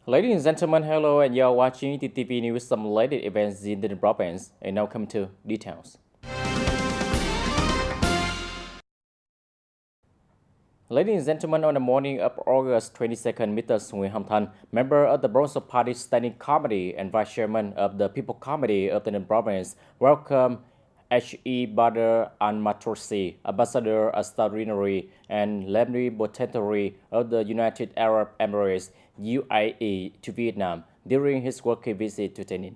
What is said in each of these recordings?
Ladies and gentlemen, hello, and you're watching TTV News, some latest events in the province. And now come to details. Ladies and gentlemen, on the morning of August 22nd, Mr. Nguyen Hom Thanh, member of the Bronze Party Standing Committee and Vice Chairman of the People Committee of the province, welcome H.E. Badr al-Matrosi, Ambassador Extraordinary and Plenipotentiary of the United Arab Emirates (UAE) to Vietnam during his working visit to TayNinhTV.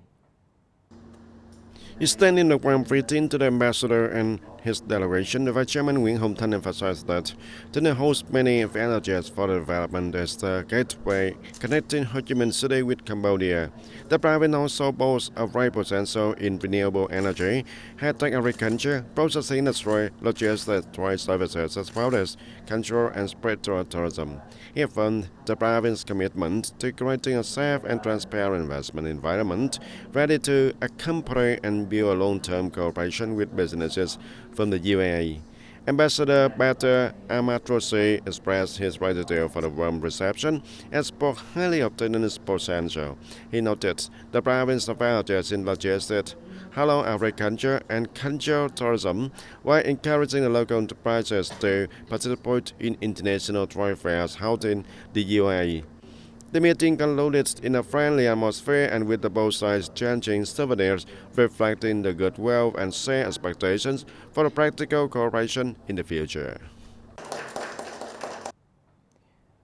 Standing the warm greeting to the ambassador and his delegation, the Vice Chairman Nguyen Hom Thanh emphasized that TayNinhTV hosts many advantages for the development as the gateway connecting Ho Chi Minh City with Cambodia. The province also boasts a great potential in renewable energy, high-tech agriculture, processing industry, logistics, trade services, as well as cultural and spiritual tourism. He affirmed the province's commitment to creating a safe and transparent investment environment ready to accompany and build a long-term cooperation with businesses from the UAE. Ambassador Badr al-Matrosi expressed his gratitude for the warm reception and spoke highly of TayNinhTV's potential. He noted the province's advantages in logistics, halal agriculture, and cultural tourism, while encouraging the local enterprises to participate in international trade fairs held in the UAE. The meeting concluded in a friendly atmosphere and with the both sides exchanging souvenirs reflecting the goodwill and shared expectations for a practical cooperation in the future.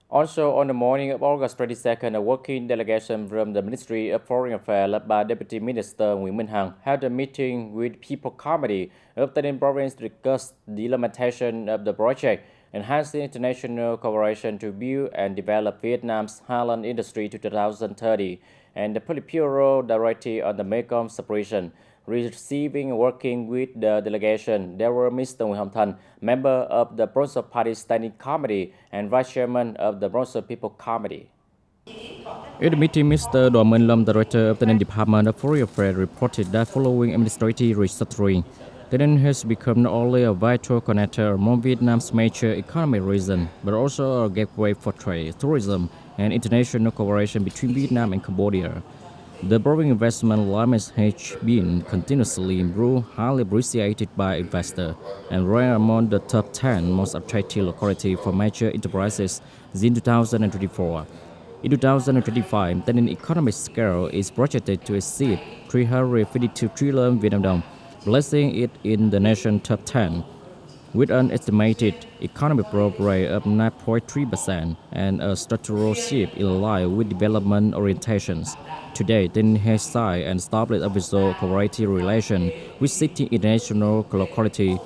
Also, on the morning of August 22nd, a working delegation from the Ministry of Foreign Affairs led by Deputy Minister Nguyễn Minh Hằng held a meeting with People Committee of the province to discuss the implementation of the project, enhancing international cooperation to build and develop Vietnam's highland industry to 2030, and the Politburo Directive on the Mekong separation. Receiving and working with the delegation, there were Mr. Nguyen Hom Thanh, member of the Bronze Party Standing Committee and Vice Chairman of the Bronze People Committee. At the meeting, Mr. Đoàn Minh Lâm, Director of the Department of Foreign Affairs, reported that following administrative restructuring, TayNinhTV has become not only a vital connector among Vietnam's major economic regions, but also a gateway for trade, tourism, and international cooperation between Vietnam and Cambodia. The growing investment climate has been continuously improved, highly appreciated by investors, and ranked among the top 10 most attractive localities for major enterprises in 2024. In 2025, TayNinhTV economic scale is projected to exceed 352 trillion Vietnam dong, placing it in the nation's top 10, with an estimated economic growth rate of 9.3% and a structural shift in line with development orientations. Today, TayNinhTV has signed and established official cooperative relations with 60 international localities,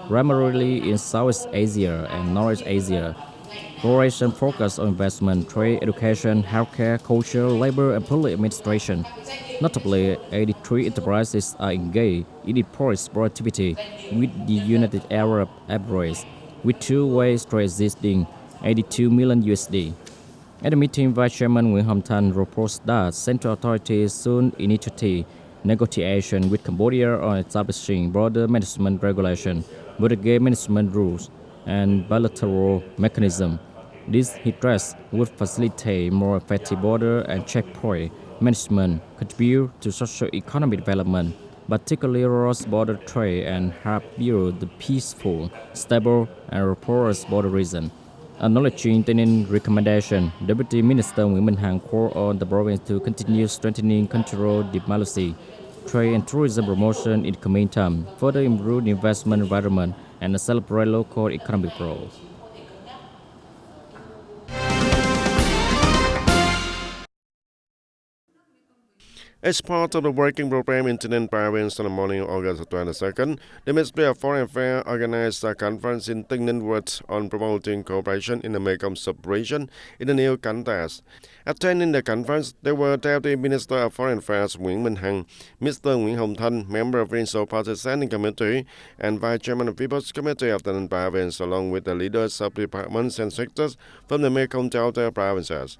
primarily in Southeast Asia and Northeast Asia. Cooperation focuses on investment, trade, education, healthcare, culture, labor, and public administration. Notably, 83 enterprises are engaged in import productivity with the United Arab Emirates, with two-way trade exceeding 82 million USD. At the meeting, Vice Chairman Nguyễn Hom Thanh proposed that central authorities soon initiate negotiation with Cambodia on establishing border management regulation, border management rules, and bilateral mechanism. This, he stressed, would facilitate more effective border and checkpoint management, contribute to socio-economic development, particularly cross-border trade, and help build the peaceful, stable, and prosperous border region. Acknowledging TayNinhTV recommendation, Deputy Minister Nguyễn Minh Hằng called on the province to continue strengthening cultural diplomacy, trade and tourism promotion in the coming time, further improve the investment environment, and celebrate local economic growth. As part of the working program in TayNinhTV province on the morning of August 22nd, the Ministry of Foreign Affairs organized a conference in TayNinhTV on promoting cooperation in the Mekong sub-region in the new context. Attending the conference, there were Deputy Minister of Foreign Affairs Nguyễn Minh Hằng, Mr. Nguyễn Hom Thanh, member of Provincial Party Standing Committee, and Vice Chairman of People's Committee of TayNinhTV province, along with the leaders of departments and sectors from the Mekong Delta provinces.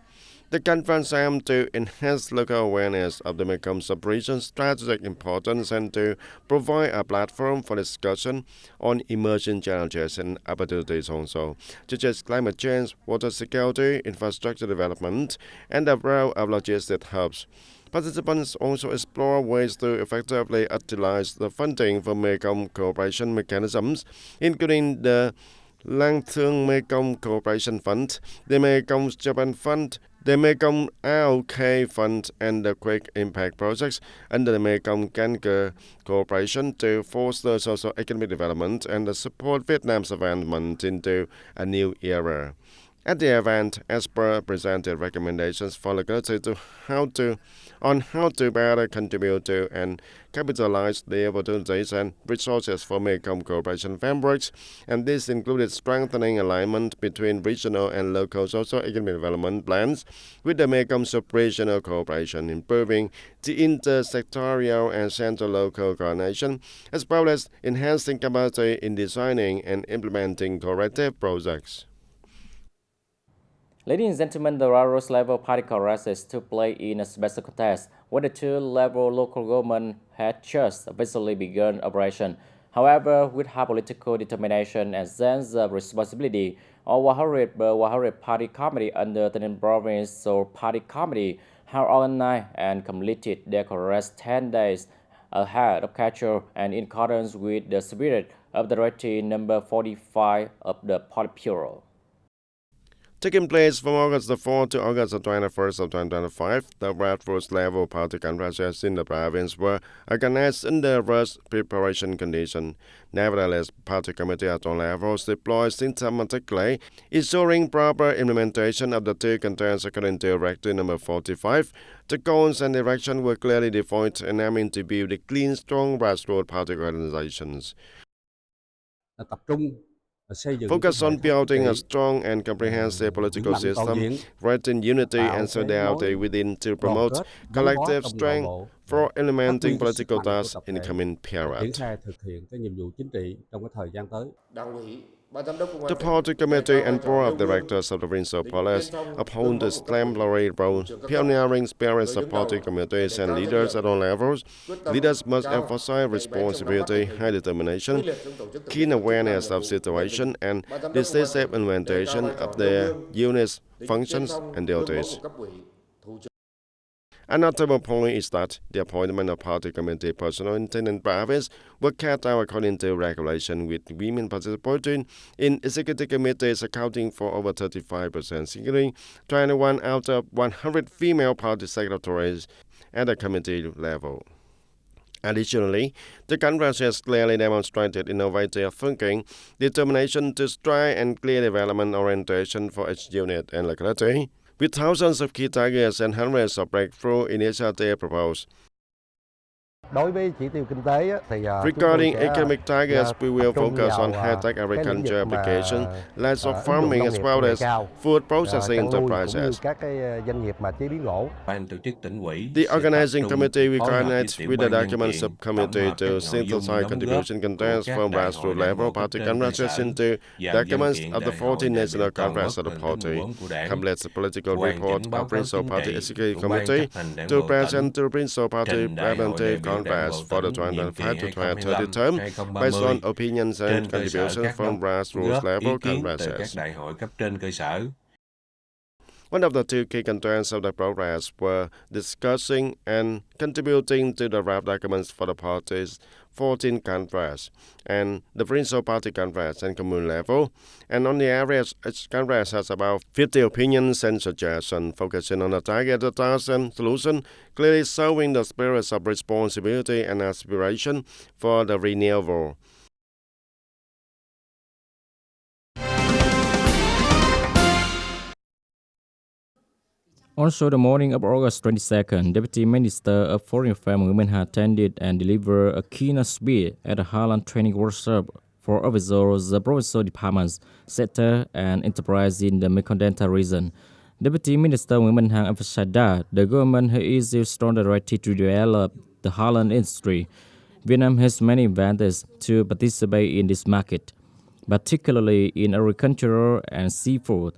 The conference aimed to enhance local awareness of the Mekong's region's strategic importance and to provide a platform for discussion on emerging challenges and opportunities also, such as climate change, water security, infrastructure development, and the role of logistic hubs. Participants also explore ways to effectively utilize the funding for Mekong cooperation mechanisms, including the Lang Thương Mekong Cooperation Fund, the Mekong Japan Fund, the Mekong AOK Fund, and the Quick Impact Projects under the Mekong Canker Cooperation to foster socio-economic development and support Vietnam's advancement into a new era. At the event, ESPER presented recommendations for locality on how to better contribute to and capitalize the opportunities and resources for Mekong cooperation frameworks, and this included strengthening alignment between regional and local socio-economic development plans with the Mekong sub-regional cooperation, improving the intersectorial and central-local coordination, as well as enhancing capacity in designing and implementing corrective projects. Ladies and gentlemen, the Rarose level particle races took place in a special contest where the two-level local government had just officially begun operation. However, with high political determination and sense of responsibility, all 100 party committee under the provincial party committee have organized and completed their congress 10 days ahead of schedule and in accordance with the spirit of the Directive number 45 of the Politburo. Taking place from August the 4th to August the 21st of 2025, the grassroots level party conferences in the province were organized in the worst preparation condition. Nevertheless, party committee at all levels deployed systematically, ensuring proper implementation of the two contents according to Directive number 45. The goals and direction were clearly defined and aiming to build a clean, strong grassroots party organizations. Focus on building a strong and comprehensive political system, creating unity and solidarity within to promote collective strength for implementing political tasks in the coming period. The party committee and board of directors of the provincial police uphold the exemplary role, pioneering spirits of party committees and leaders at all levels. Leaders must emphasize responsibility, high determination, keen awareness of situation, and decisive implementation of their units, functions, and duties. A notable point is that the appointment of party committee personnel in TayNinhTV province were carried out according to regulation, with women participating in executive committees accounting for over 35%, including 21 out of 100 female party secretaries at the committee level. Additionally, the conference has clearly demonstrated innovative thinking, determination to strive and clear development orientation for each unit and locality, with thousands of key targets and hundreds of breakthrough initiatives proposed. Regarding economic targets, we will focus on high-tech agriculture application, livestock farming, as well as food processing enterprises. The organizing committee will coordinate with the document subcommittee to synthesize contribution contents from grassroots level party conferences into documents of the 14th National Conference of the Party, complete the political report of Provincial Party Executive Committee to present to the Provincial Party Representative Conference for the 2025 to 2030 term based on opinions and contributions from grassroots level conferences. One of the two key contents of the progress were discussing and contributing to the draft documents for the party's 14th conference and the provincial party conference and commune level. And on the average, each conference has about 50 opinions and suggestions, focusing on the targeted tasks and solution, clearly showing the spirit of responsibility and aspiration for the renewal. Also, the morning of August 22nd, Deputy Minister of Foreign Affairs Women attended and delivered a keynote speech at a Highland training workshop for officers of provincial departments, sector, and enterprise in the Mekong Delta region. Deputy Minister Women emphasized that the government has issued strong directive to develop the Highland industry. Vietnam has many advantages to participate in this market, particularly in agriculture and seafood.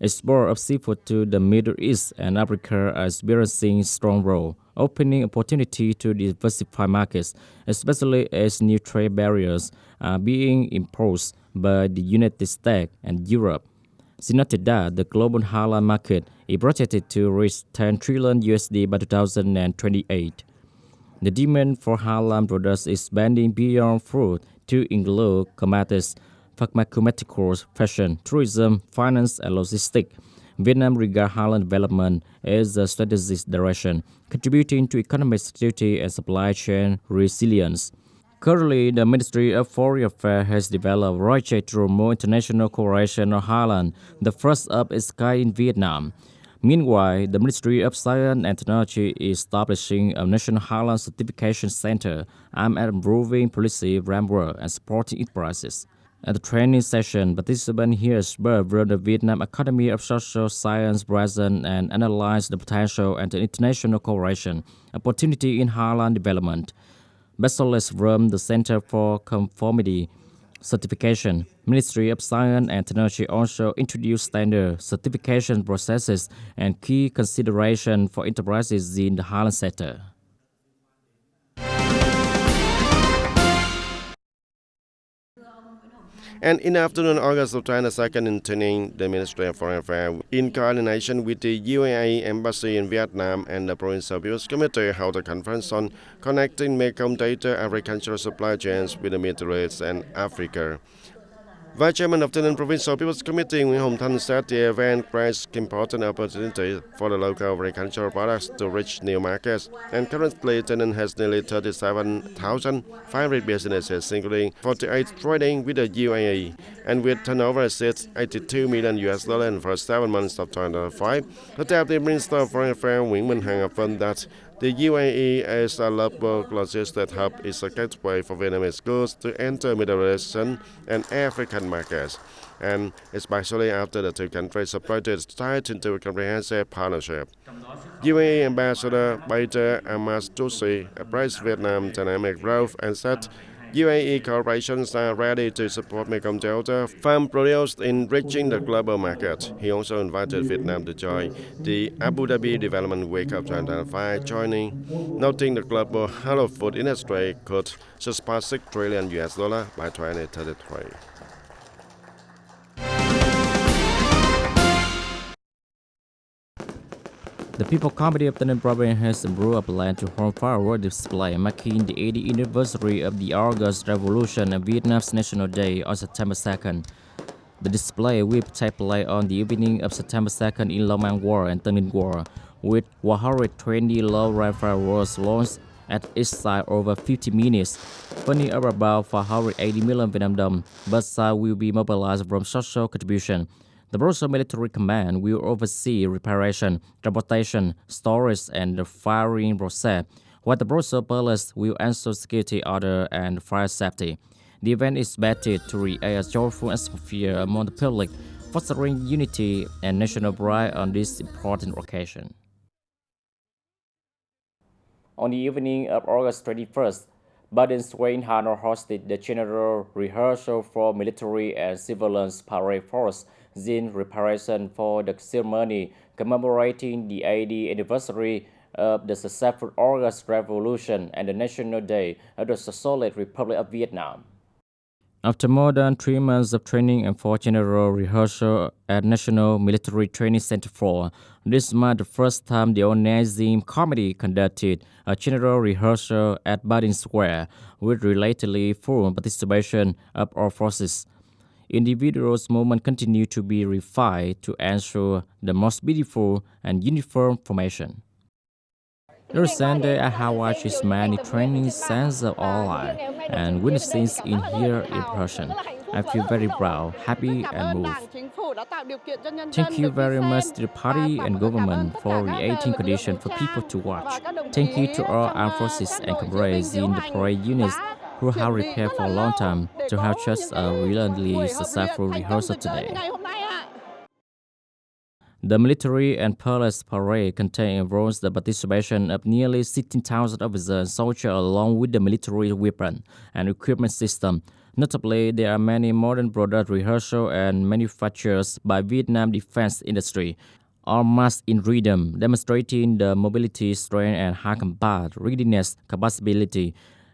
Export of seafood to the Middle East and Africa are experiencing strong role, opening opportunity to diversify markets, especially as new trade barriers are being imposed by the United States and Europe. Since that, the global halal market is projected to reach 10 trillion USD by 2028. The demand for halal products is expanding beyond food to include commodities, pharmaceuticals, fashion, tourism, finance, and logistics. Vietnam regards halal development as a strategic direction, contributing to economic security and supply chain resilience. Currently, the Ministry of Foreign Affairs has developed a project to promote international cooperation on halal, the first of its kind in Vietnam. Meanwhile, the Ministry of Science and Technology is establishing a national halal certification center aimed at improving policy framework and supporting enterprises. At the training session, participants heard from the Vietnam Academy of Social Science present and analyzed the potential and the international cooperation opportunity in halal development. Specialists from the Center for Conformity Certification, Ministry of Science and Technology also introduced standard certification processes and key considerations for enterprises in the halal sector. And in the afternoon, August 22nd, in TayNinhTV, the Ministry of Foreign Affairs, in coordination with the UAE Embassy in Vietnam and the Provincial People's Committee, held a conference on connecting Mekong data agricultural supply chains with the Middle East and Africa. Vice Chairman of TayNinhTV Provincial People's Committee, Nguyễn Hồng Thanh, said the event creates important opportunity for the local agricultural products to reach new markets. And currently, TayNinhTV has nearly 37,500 businesses, including 48 trading with the UAE, and with turnover at $82 million US in the first 7 months of 2005. The Deputy Minister of Foreign Affairs, Nguyễn Minh Hằng, affirmed that the UAE as a global logistics hub is a gateway for Vietnamese goods to enter Middle Eastern and African markets, and especially after the two countries approached tied into a comprehensive partnership. UAE Ambassador Bader Ahmad Tusi praised Vietnam's dynamic growth and said UAE corporations are ready to support Mekong Delta farm produce in reaching the global market. He also invited Vietnam to join the Abu Dhabi Development Week of 2005, noting the global halal food industry could surpass $6 trillion by 2033. The People Committee of TayNinhTV Province has approved a plan to hold fireworks display marking the 80th anniversary of the August Revolution and Vietnam's National Day on September 2nd. The display will take place on the evening of September 2nd in Long An War and Tân Ninh War, with 120 low-rate fireworks launched at each side over 50 minutes, funding of about 480 million Vietnam dong. Both sides will be mobilized from social contribution. The Brussels Military Command will oversee reparation, transportation, storage, and the firing process, while the Brussels Police will ensure security order and fire safety. The event is expected to create a joyful atmosphere among the public, fostering unity and national pride on this important occasion. On the evening of August 21st, Baden-Sweden Hanoi hosted the general rehearsal for military and civilian parade force in preparation for the ceremony commemorating the 80th anniversary of the successful August Revolution and the National Day of the Socialist Republic of Vietnam. After more than 3 months of training and 4 general rehearsal at National Military Training Center 4, this marked the first time the organizing committee conducted a general rehearsal at Baden Square with relatively full participation of all forces. Individuals' movement continue to be refined to ensure the most beautiful and uniform formation. The Sunday I have watched many training scenes of all life and witnessing in here in person. I feel very proud, happy and moved. Thank you very much to the party and government for creating conditions for people to watch. Thank you to all armed forces and comrades in the parade units who have prepared for a long time to have just a brilliantly successful rehearsal today. The military and police parade involves the participation of nearly 16,000 officers and soldiers along with the military weapon and equipment system. Notably, there are many modern product rehearsal and manufactures by Vietnam defense industry, all massed in rhythm, demonstrating the mobility, strength, and high combat readiness capability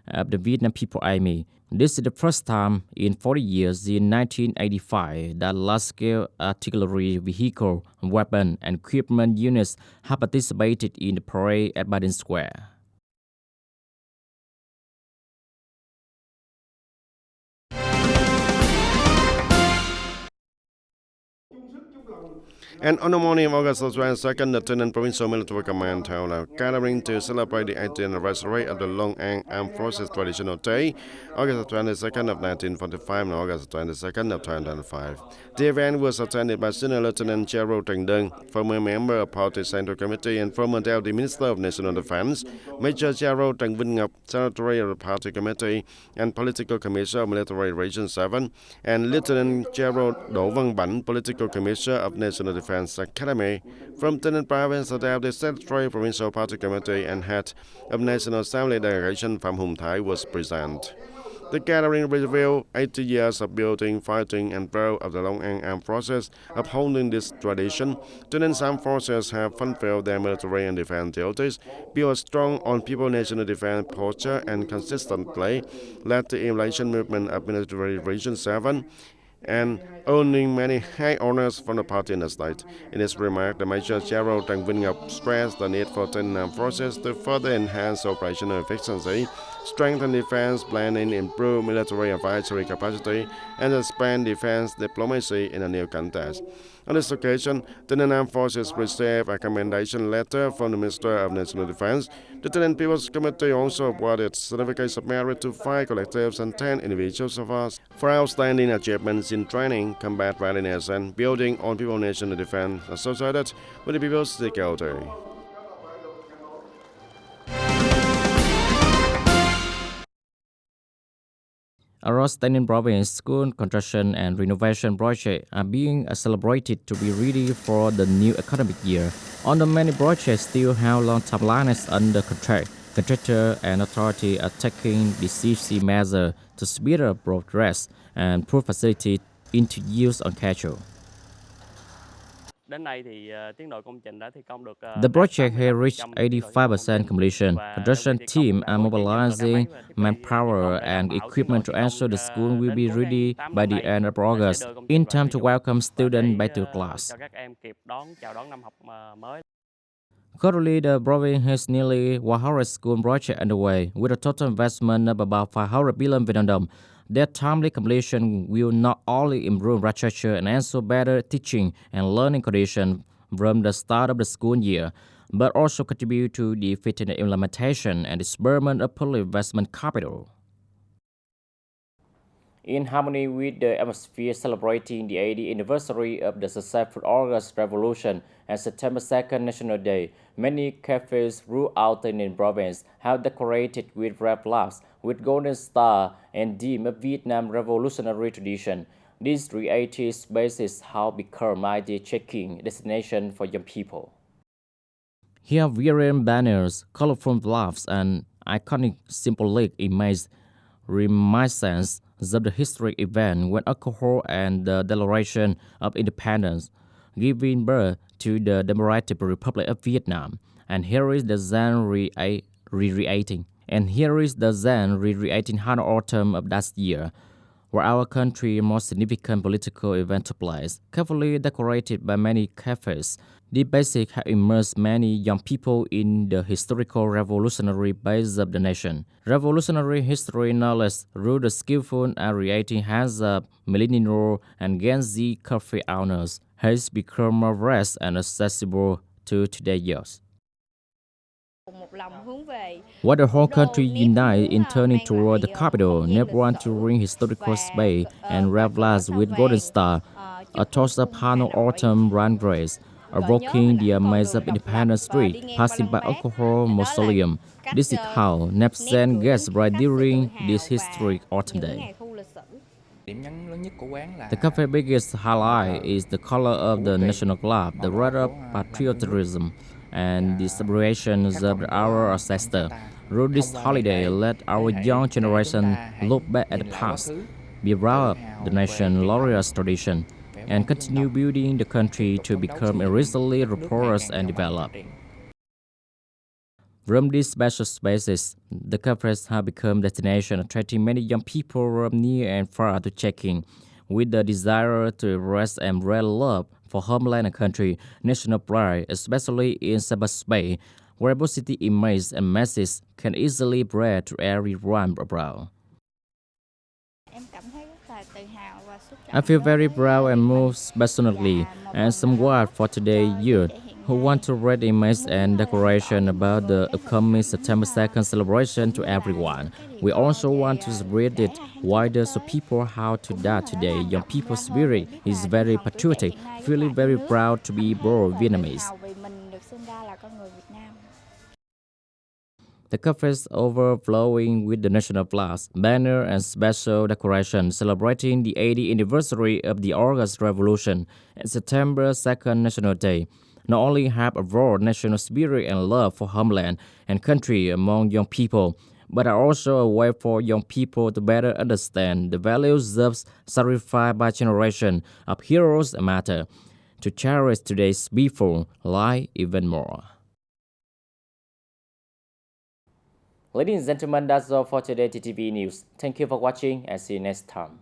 of the Vietnam People Army. This is the first time in 40 years in 1985 that large-scale artillery vehicle, weapon, and equipment units have participated in the parade at Biden Square. And on the morning of August 22nd, the TayNinhTV Provincial Military Command held a gathering to celebrate the 80th anniversary of the Long An Armed Forces Traditional Day, August 22nd of 1945 and August 22nd of 2005. The event was attended by Senior Lieutenant General Trần Đơn, former member of Party Central Committee and former Deputy Minister of National Defense, Major General Trần Vinh Ngọc, Secretary of the Party Committee and Political Commissioner of Military Region 7, and Lieutenant General Đỗ Văn Bảnh, Political Commissioner of National Defense Academy. From TayNinhTV Province, the Deputy Secretary Provincial Party Committee and Head of National Assembly Delegation Phạm Hùng Thái was present. The gathering revealed 80 years of building, fighting, and growth of the Long An Armed Forces. Upholding this tradition, TayNinh's armed forces have fulfilled their military and defense duties, built a strong on people national defense posture, and consistently led the election movement of Military Region 7, and earning many high honors from the party in the state. In his remark, the Major General Trần Vinh Ngọc stressed the need for TayNinh's armed forces to further enhance operational efficiency, strengthen defense planning, improve military advisory capacity, and expand defense diplomacy in a new context. On this occasion, the TayNinh's armed forces received a commendation letter from the Minister of National Defense. The TayNinh People's Committee also awarded certificates of merit to 5 collectives and 10 individuals of us for outstanding achievements in training, combat readiness, and building on people national defense associated with the people's security. Across TayNinh Province, school construction and renovation projects are being celebrated to be ready for the new academic year. Although many projects still have long timelines under contract, contractor and authority are taking decisive measures to speed up progress and put facilities into use on schedule. The project has reached 85% completion. Construction teams are mobilizing manpower and equipment to ensure the school will be ready by the end of August, in time to welcome students back to class. Currently, the province has nearly 100 school projects underway, with a total investment of about 500 billion Vietnam đồng. Their timely completion will not only improve infrastructure and ensure better teaching and learning conditions from the start of the school year, but also contribute to the efficient implementation and disbursement of public investment capital. In harmony with the atmosphere celebrating the 80th anniversary of the successful August Revolution and September 2nd National Day, many cafes throughout the TayNinh Province have decorated with red flags with golden star and theme of Vietnam revolutionary tradition. These creative spaces have become ideal check-in destination for young people. Here are variant banners, colorful flags, and iconic symbolic images reminiscence of the historic event when alcohol and the Declaration of Independence giving birth to the Democratic Republic of Vietnam. And here is the Zen re-creating. And here is the Zen re-creating Hanoi autumn of last year, where our country's most significant political event took place, carefully decorated by many cafes. The basic have immersed many young people in the historical revolutionary base of the nation. Revolutionary history knowledge through the skillful and creating hands of millennial and Gen Z coffee owners has become more rest and accessible to today's youth. What the whole country unites in turning toward the capital, never want to ring historical space and red flags with golden star, a toss of Hanoi autumn run grace, evoking the amaze of Independence Street, passing by alcohol mausoleum. This is how Nepsen gets right during this historic autumn day. The cafe's biggest highlight is the color of the national club, the red of patriotism, and the celebrations of our ancestors. Through this holiday, let our young generation look back at the past, be proud of the nation's glorious tradition, and continue building the country to become increasingly prosperous and developed. From these special spaces, the conference has become a destination attracting many young people from near and far to check in, with the desire to rest and real love for homeland and country, national pride, especially in cyberspace, where positive images and messages can easily spread to everyone abroad. I feel very proud and moved passionately and somewhat for today's youth who want to read images and declaration about the upcoming September 2nd celebration to everyone. We also want to spread it wider so people how to that today. Young people's spirit is very patriotic, feeling very proud to be born Vietnamese. The conference overflowing with the national flags, banner, and special decoration celebrating the 80th anniversary of the August Revolution and September 2nd National Day. Not only have a raw national spirit and love for homeland and country among young people, but are also a way for young people to better understand the values of sacrificed by generation of heroes and matter, to cherish today's beautiful life even more. Ladies and gentlemen, that's all for today TTV News. Thank you for watching and see you next time.